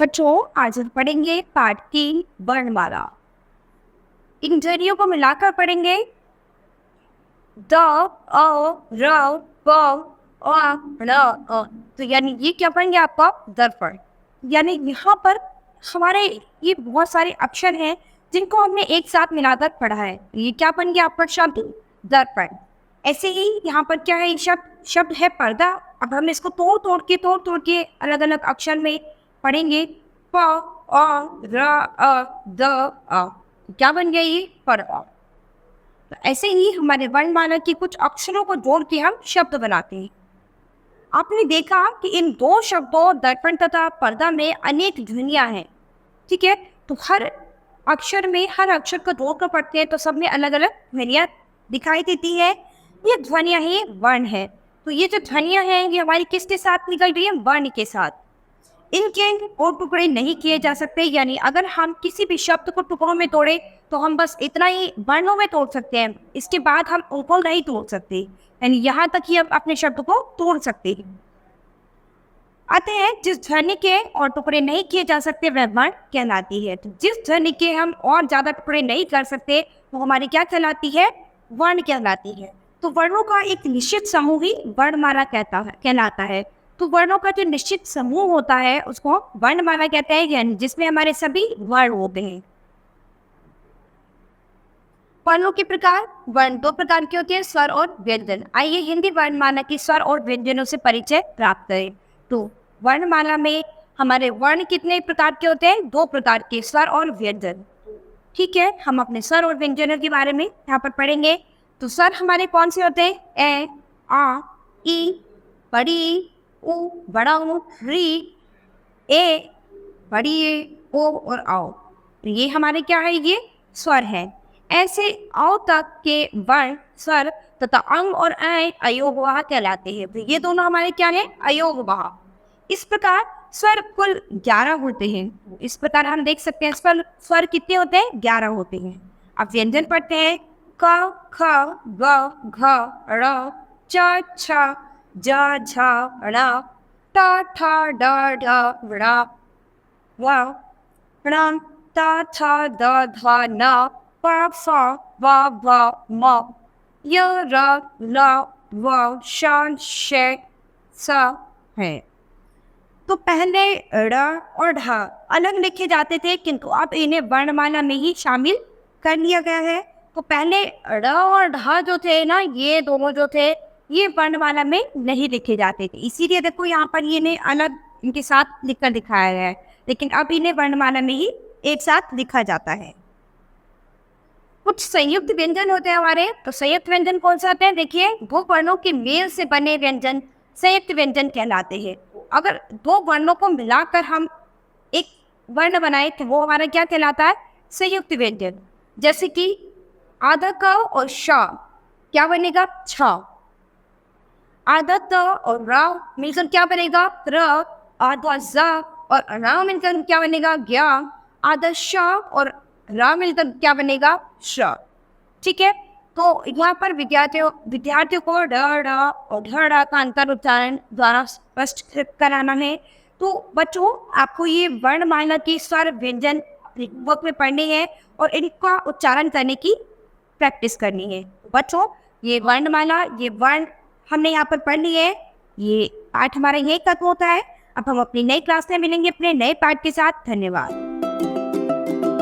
बच्चों, आज हम पढ़ेंगे पाठ की वर्णमाला। इन ध्वनियों को मिलाकर पढ़ेंगे। द, अ, र, प, अ, ण, अ। तो यानी ये क्या बन गया आपका दर्पण। यानी यहाँ पर हमारे ये बहुत सारे अक्षर हैं जिनको हमने एक साथ मिलाकर पढ़ा है। ये क्या बन गया आपका शब्द दर्पण। ऐसे ही यहाँ पर क्या है, शब्द शब्द है पर्दा। अब हम इसको तोड़ तोड़ के अलग अलग अक्षर में पढ़ेंगे। प, अ, र, द, अ। क्या बन गया ये पर्दा। तो ऐसे ही हमारे वर्णमाला के कुछ अक्षरों को जोड़ के हम शब्द बनाते हैं। आपने देखा कि इन दो शब्दों दर्पण तथा पर्दा में अनेक ध्वनियां हैं। ठीक है, तो हर हर अक्षर को जोड़कर पढ़ते हैं तो सब में अलग अलग ध्वनियां दिखाई देती है। ये ध्वनियां ही वर्ण है। तो ये जो ध्वनियां हैं ये हमारी किसके साथ निकल रही है, वर्ण के साथ। इनके और टुकड़े नहीं किए जा सकते। यानी अगर हम किसी भी शब्द को टुकड़ों में तोड़े तो हम बस इतना ही वर्णों में तोड़ सकते हैं, इसके बाद हम उनको नहीं तोड़ सकते। यानी यहाँ तक ही हम अपने शब्द को तोड़ सकते हैं। आते हैं जिस ध्वनि के और टुकड़े नहीं किए जा सकते वह वर्ण कहलाती है। तो जिस ध्वनि के हम और ज्यादा टुकड़े नहीं कर सकते वो हमारी क्या कहलाती है, वर्ण कहलाती है। तो वर्णों का एक निश्चित समूह ही वर्णमाला कहलाता है। तो वर्णों का जो निश्चित समूह होता है उसको वर्णमाला कहते हैं, यानी जिसमें हमारे सभी वर्ण होते हैं। वर्णों के प्रकार। वर्ण दो प्रकार के होते हैं, स्वर और व्यंजन। आइए हिंदी वर्णमाला की स्वर और व्यंजनों से परिचय प्राप्त करें। तो वर्णमाला में हमारे वर्ण कितने प्रकार के होते हैं, दो प्रकार के, स्वर और व्यंजन। ठीक है, हम अपने स्वर और व्यंजनों के बारे में यहाँ पर पढ़ेंगे। तो स्वर हमारे कौन से होते हैं, ए, आ, ई, बड़ी, उ, बड़ा उ, री, ए, बड़ी ए, ओ और आओ। तो ये हमारे क्या है, ये स्वर है। ऐसे औ तक के वर्ण स्वर तथा अंग और ऐ अयोगवाह कहलाते हैं। तो ये दोनों हमारे क्या है, अयोगवाह। इस प्रकार स्वर कुल 11 होते हैं। इस प्रकार हम देख सकते हैं स्वर कितने होते हैं, 11 होते हैं। अब व्यंजन पढ़ते हैं। क, ख, ग, घ, र, च, छ, ज, झ, ण, ट, ठ, ड, ढ, ण, व, ण, त, थ, द, ध, न, प, फ, ब, भ, म, य, र, ल, व, श, श, स है। तो पहले ड़ और ढ अलग लिखे जाते थे, किंतु अब इन्हें वर्णमाला में ही शामिल कर लिया गया है। तो पहले ड़ और ढ जो थे ना, ये दोनों जो थे ये वर्णमाला में नहीं लिखे जाते थे। इसीलिए देखो यहाँ पर ये इन्हें अलग इनके साथ लिखकर दिखाया गया है, लेकिन अब इन्हें वर्णमाला में ही एक साथ लिखा जाता है। कुछ संयुक्त व्यंजन होते हैं हमारे। तो संयुक्त व्यंजन कौन सा होते हैं, देखिए, दो वर्णों के मेल से बने व्यंजन संयुक्त व्यंजन कहलाते हैं। अगर दो वर्णों को मिलाकर हम एक वर्ण बनाए तो वो हमारा क्या कहलाता है, संयुक्त व्यंजन। जैसे कि आधा क और श क्या बनेगा, छ। आधा त और र मिलकर क्या बनेगा, र। आधा ज और र मिलकर क्या बनेगा, ज्ञ। आधा श और र मिलकर क्या बनेगा, श। ठीक है, तो यहाँ पर विद्यार्थियों को ड, ढ और ढ, ढ का अंतर उच्चारण द्वारा स्पष्ट कराना है। तो बच्चों, आपको ये वर्णमाला की स्वर व्यंजन बुक में पढ़नी है और इनका उच्चारण करने की प्रैक्टिस करनी है। बच्चों, ये वर्णमाला, ये वर्ण हमने यहाँ पर पढ़ लिए है। ये पाठ हमारा यही खत्म होता है। अब हम अपनी नई क्लास में मिलेंगे अपने नए पाठ के साथ। धन्यवाद।